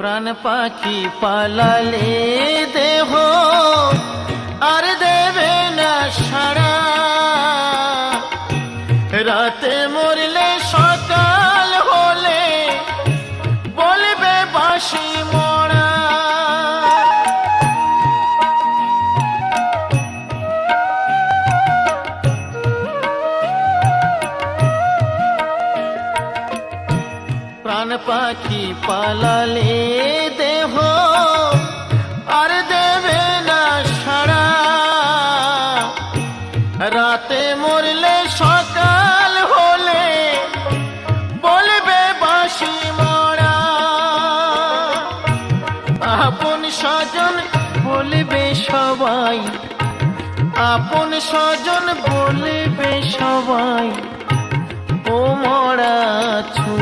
প্রাণ পাখি পালালে দেহ আর দেবে না সাড়া, রাতে মরলে সকাল হলে বলবে বাঁশি মরা। প্রাণ পাখি পালালে দেহ আর দেবে না সাড়া, রাতে মরলে সকাল হলে বলবে বাঁশি মরা। আপন স্বজন বলবে সবাই, আপন স্বজন বলবে সবাই, ও মরা ছু